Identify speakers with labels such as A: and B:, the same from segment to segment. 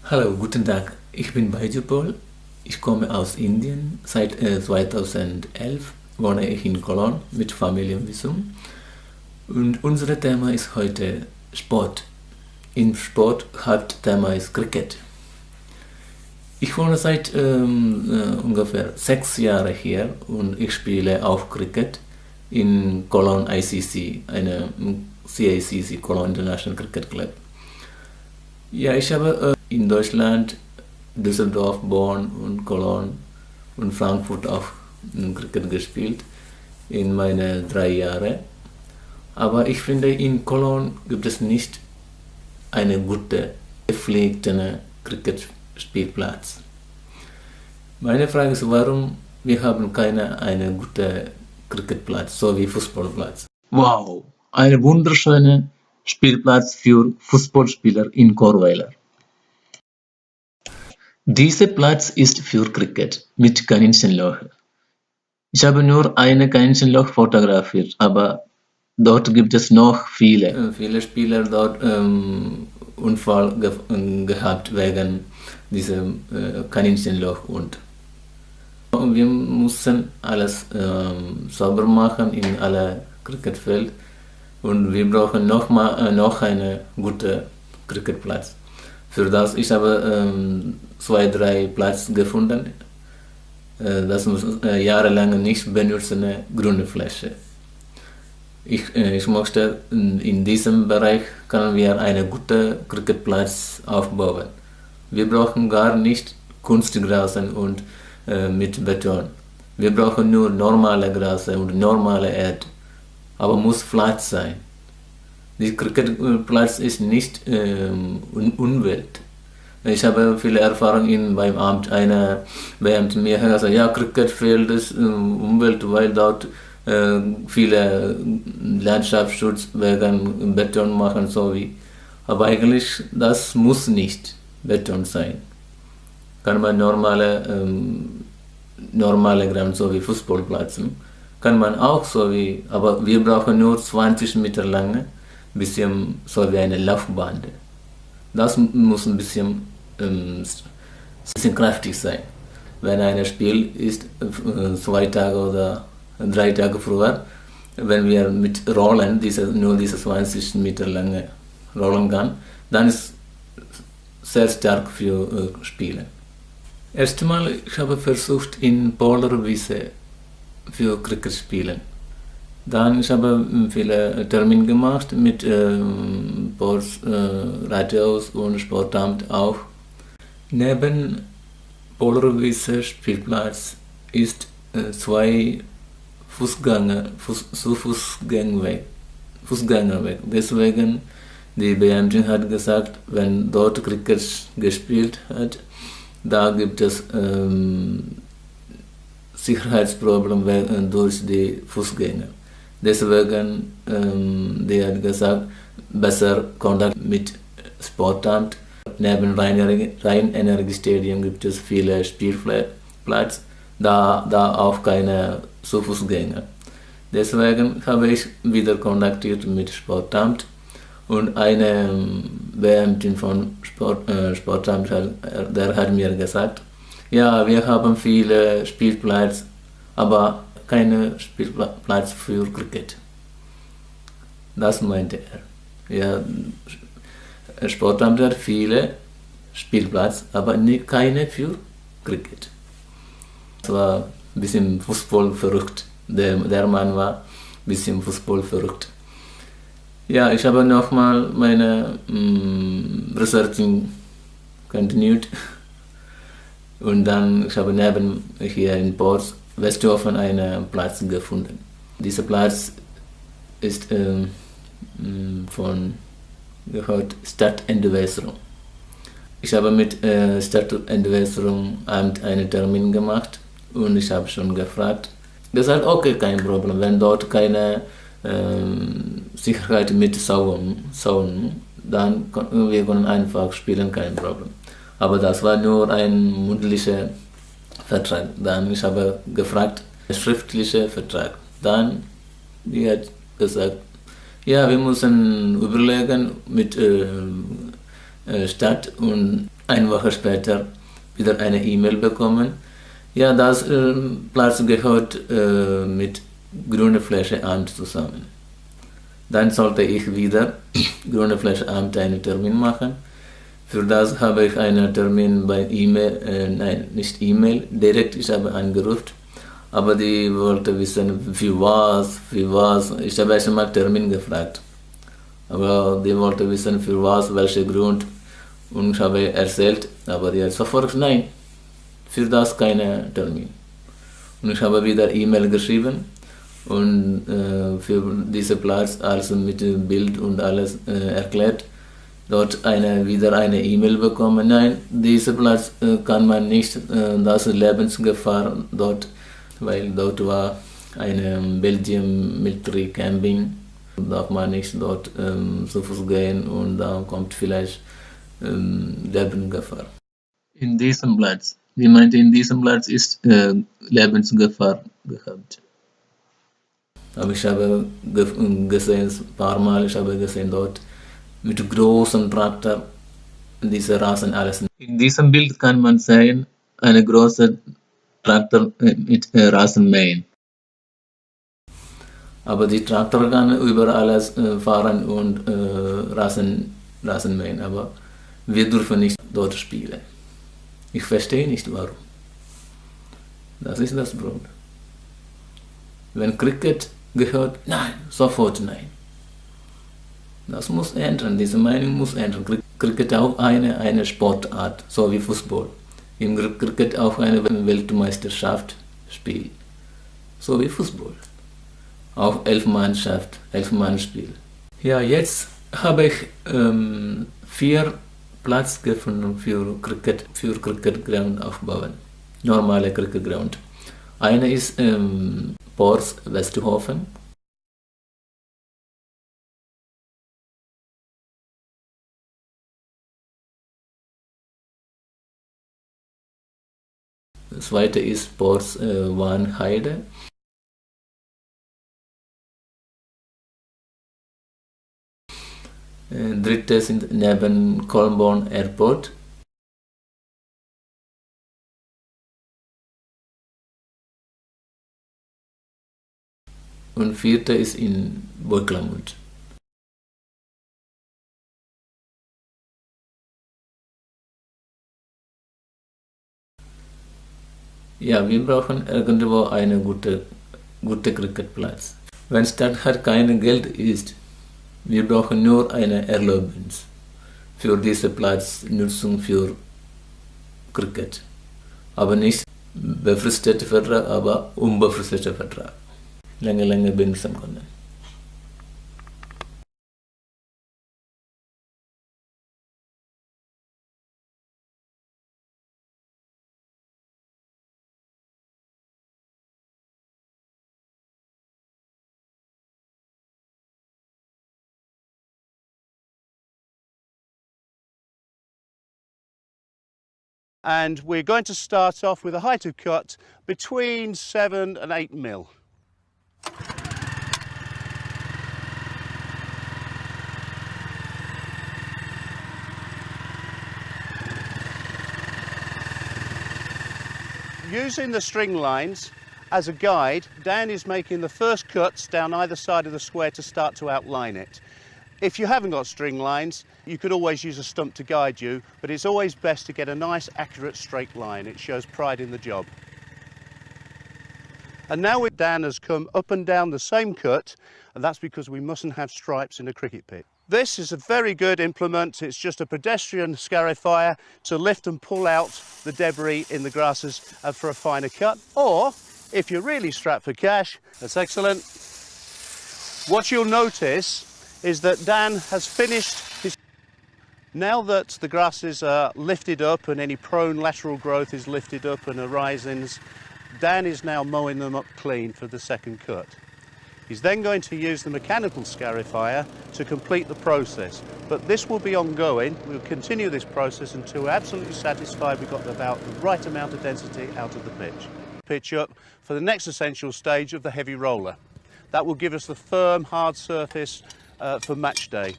A: Hallo, guten Tag. Ich bin Byjupaul. Ich komme aus Indien. Seit 2011 wohne ich in Cologne mit Familienvisum. Und unser Thema ist heute Sport. Im Sport Hauptthema ist Cricket. Ich wohne seit ungefähr 6 Jahren hier und ich spiele auch Cricket in Cologne ICC, eine CICC, Cologne International Cricket Club. Ja, ich habe in Deutschland, Düsseldorf, Bonn und Cologne und Frankfurt auch Cricket gespielt in meine 3 Jahre. Aber ich finde, in Cologne gibt es nicht einen guten, gepflegten Cricket-Spielplatz. Meine Frage ist, warum wir haben einen guten Cricketplatz, so wie Fußballplatz. Wow, ein wunderschöner Spielplatz für Fußballspieler in Chorweiler. Dieser Platz ist für Cricket mit Kaninchenloch. Ich habe nur ein Kaninchenloch fotografiert, aber dort gibt es noch viele. Viele Spieler dort Unfall gehabt wegen diesem Kaninchenloch und wir mussten alles sauber machen in alle Cricketfeld und wir brauchen noch einen guten Cricketplatz. Für das ich habe 2-3 Plätze gefunden. Das muss jahrelang nicht benutzte grüne Fläche. Ich möchte in diesem Bereich können wir einen guten Cricketplatz aufbauen. Wir brauchen gar nicht Kunstgrasen und mit Beton. Wir brauchen nur normale Gras und normale Erde, aber muss flach sein. Der Cricketplatz ist nicht Umwelt. Ich habe viele Erfahrungen beim Amt. Eine Beamtin mir hat gesagt, ja, Cricketfeld ist Umwelt, weil dort viele Landschaftsschutz wegen Beton machen, so wie. Aber eigentlich, das muss nicht Beton sein. Kann man normale Ground, so wie Fußballplatz, kann man auch so wie, aber wir brauchen nur 20 Meter lange, bisschen so wie eine Laufbahn. Das muss ein bisschen kräftig sein. Wenn ein Spiel ist 2 Tage oder 3 Tage früher, wenn wir mit Rollen nur diese 20 Meter lange rollen kann, dann ist sehr stark für Spielen. Erstmal, ich habe versucht in Polarwiese für Cricket spielen. Dann ich habe viele Termine gemacht mit Rathaus und Sportamt auch. Neben Polarwiese Spielplatz ist 2 Fußgängerweg. Deswegen die Beamtin hat gesagt, wenn dort Cricket gespielt hat, da gibt es Sicherheitsprobleme durch die Fußgänger. Deswegen die hat gesagt, besser Kontakt mit Sportamt. Neben Rheinenergiestadion gibt es viele Spielplätze, da auch keine Fußgänger. Deswegen habe ich wieder kontaktiert mit Sportamt und eine Beamtin von Sportamt der hat mir gesagt, ja, wir haben viele Spielplätze, aber keinen Spielplatz für Cricket. Das meinte er. Ja, Sportamt hat viele Spielplätze, aber keine für Cricket. Das war ein bisschen Fußball verrückt. Der Mann war ein bisschen Fußball verrückt. Ja, ich habe nochmal meine Researching continued und dann ich habe neben hier in Westhoven einen Platz gefunden. Dieser Platz ist gehört Stadtentwässerung. Ich habe mit Stadtentwässerung einen Termin gemacht und ich habe schon gefragt. Gesagt, okay, kein Problem, wenn dort keine Sicherheit mit Zaun, dann wir können einfach spielen, kein Problem. Aber das war nur ein mündlicher Vertrag. Dann ich habe gefragt, schriftlicher Vertrag. Dann die hat gesagt, ja, wir müssen überlegen mit Stadt und eine Woche später wieder eine E-Mail bekommen. Ja, das Platz gehört mit Grüne Fläche Amt zusammen. Dann sollte ich wieder Grüne Fläche Amt einen Termin machen. Für das habe ich einen Termin bei E-Mail, nein, nicht E-Mail, direkt, ich habe angerufen. Aber die wollte wissen, für was. Ich habe erst einmal Termin gefragt. Aber die wollte wissen, für was, welcher Grund. Und ich habe erzählt, aber die hat sofort, nein, für das keinen Termin. Und ich habe wieder E-Mail geschrieben und für diesen Platz also mit Bild und alles erklärt. Dort wieder eine E-Mail bekommen, nein, diesen Platz kann man nicht, das ist Lebensgefahr dort, weil dort war eine Belgium Military Camping, darf man nicht dort zu Fuß gehen und da kommt vielleicht Lebensgefahr. In diesem Platz, wie meinte, in diesem Platz ist Lebensgefahr gehabt. Aber ich habe gesehen, ein paar Mal, ich habe gesehen dort mit großem Traktor diese Rasen alles. In diesem Bild kann man sehen, eine große Traktor mit Rasen mähen. Aber die Traktor kann über alles fahren und Rasen mähen, aber wir dürfen nicht dort spielen. Ich verstehe nicht warum. Das ist das Grund. Wenn Cricket gehört, nein, sofort nein. Das muss ändern, diese Meinung muss ändern. Cricket auch eine Sportart, so wie Fußball. Im Cricket auch eine Weltmeisterschaft spielt, so wie Fußball. Auch 11-Mann-Spiel. Ja, jetzt habe ich 4 Platz gefunden für Cricket Ground aufbauen. Normale Cricket Ground. Eine ist Pors Westhoven. Das zweite ist Pors Warnheide. Dritte sind neben Cologne Airport. Und vierte ist in Byjupaul. Ja, wir brauchen irgendwo einen guten Cricketplatz. Wenn Stadt hat kein Geld ist, wir brauchen nur eine Erlaubnis für diese Platznutzung für Cricket. Aber nicht befristeter Vertrag, aber unbefristeter Vertrag. Lange benutzen können.
B: And we're going to start off with a height of cut between 7 and 8 mil. Using the string lines as a guide, Dan is making the first cuts down either side of the square to start to outline it. If you haven't got string lines, you could always use a stump to guide you, but it's always best to get a nice, accurate, straight line. It shows pride in the job. And now Dan has come up and down the same cut, and that's because we mustn't have stripes in a cricket pitch. This is a very good implement. It's just a pedestrian scarifier to lift and pull out the debris in the grasses for a finer cut. Or, if you're really strapped for cash, that's excellent. What you'll notice is that Dan has finished his... Now that the grasses are lifted up and any prone lateral growth is lifted up and arisings, Dan is now mowing them up clean for the second cut. He's then going to use the mechanical scarifier to complete the process, but this will be ongoing. We'll continue this process until we're absolutely satisfied we've got about the right amount of density out of the pitch. Pitch up for the next essential stage of the heavy roller. That will give us the firm, hard surface for match day.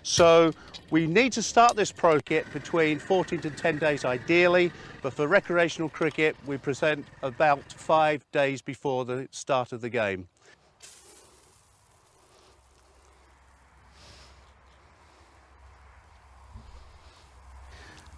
B: So we need to start this pro kit between 14 to 10 days ideally, but for recreational cricket we present about 5 days before the start of the game.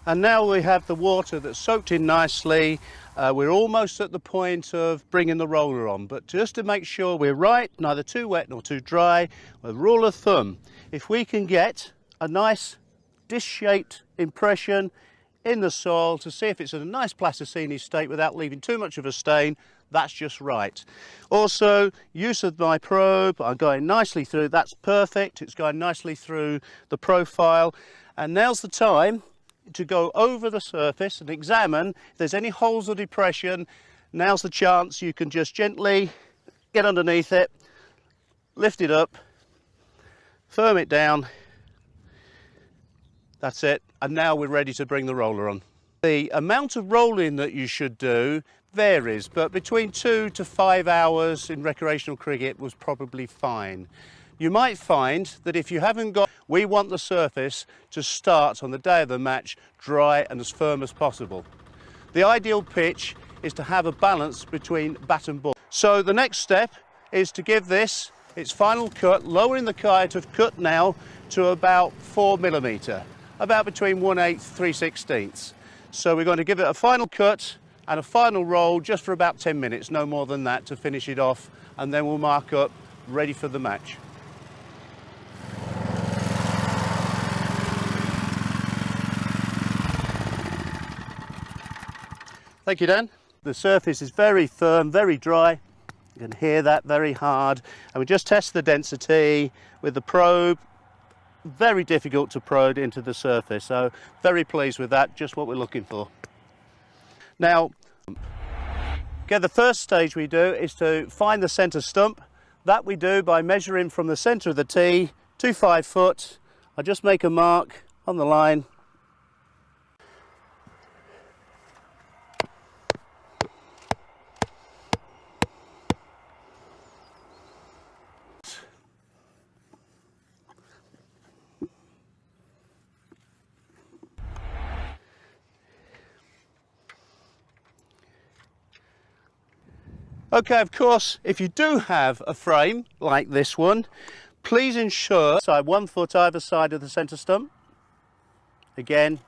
B: And now we have the water that's soaked in nicely. We're almost at the point of bringing the roller on, but just to make sure we're right, neither too wet nor too dry, with a rule of thumb, if we can get a nice disc-shaped impression in the soil to see if it's in a nice plasticine state without leaving too much of a stain, that's just right. Also, use of my probe, I'm going nicely through, that's perfect, it's going nicely through the profile, and now's the time to go over the surface and examine if there's any holes or depression. Now's the chance. You can just gently get underneath it, lift it up, firm it down. That's it. And now we're ready to bring the roller on. The amount of rolling that you should do varies, but between 2 to 5 hours in recreational cricket was probably fine. You might find that if you haven't got, we want the surface to start on the day of the match dry and as firm as possible. The ideal pitch is to have a balance between bat and ball. So the next step is to give this its final cut, lowering the kite of cut now to about 4mm, about between 1/8, 3/16. So we're going to give it a final cut and a final roll just for about 10 minutes, no more than that, to finish it off, and then we'll mark up, ready for the match. Thank you, Dan. The surface is very firm, very dry. You can hear that, very hard. And we just test the density with the probe. Very difficult to probe into the surface, so very pleased with that, just what we're looking for. Now, okay, the first stage we do is to find the centre stump. That we do by measuring from the centre of the tee to 5 foot. I just make a mark on the line. Okay, of course, if you do have a frame like this one, please ensure 1 foot either side of the centre stump. Again,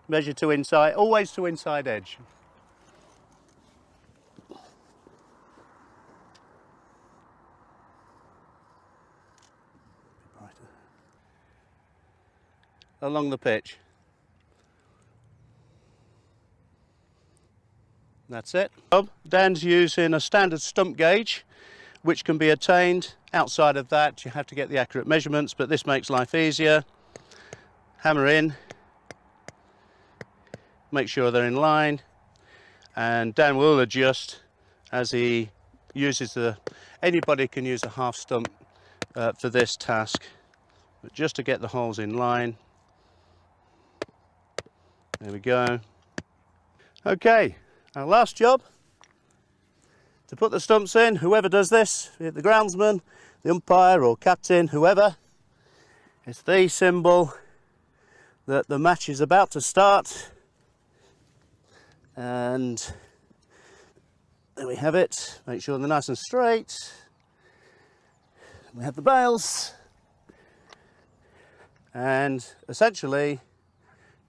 B: measure to inside, always to inside edge. Along the pitch. That's it. Dan's using a standard stump gauge, which can be attained. Outside of that, you have to get the accurate measurements, but this makes life easier. Hammer in, make sure they're in line, and Dan will adjust as he uses anybody can use a half stump for this task, but just to get the holes in line. There we go. Okay. Our last job, to put the stumps in, whoever does this, be it the groundsman, the umpire or captain, whoever, it's the symbol that the match is about to start. And there we have it. Make sure they're nice and straight. We have the bails. And essentially,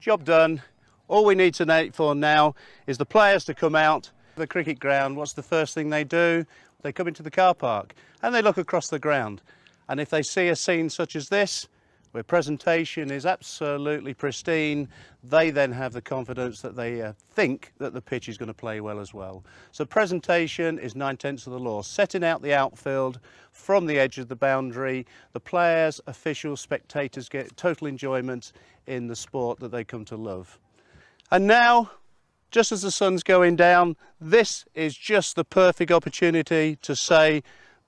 B: job done. All we need to wait for now is the players to come out the cricket ground. What's the first thing they do? They come into the car park and they look across the ground. And if they see a scene such as this, where presentation is absolutely pristine, they then have the confidence that they think that the pitch is going to play well as well. So presentation is 9/10 of the law. Setting out the outfield from the edge of the boundary, the players, officials, spectators get total enjoyment in the sport that they come to love. And now, just as the sun's going down, this is just the perfect opportunity to say,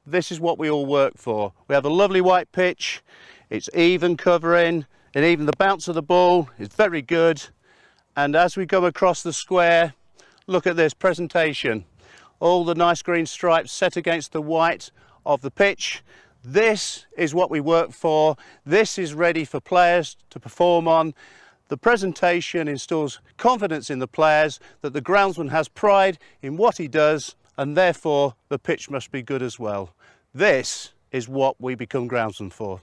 B: this is what we all work for. We have a lovely white pitch, it's even covering, and even the bounce of the ball is very good. And as we go across the square, look at this presentation. All the nice green stripes set against the white of the pitch. This is what we work for. This is ready for players to perform on. The presentation instills confidence in the players that the groundsman has pride in what he does, and therefore the pitch must be good as well. This is what we become groundsmen for.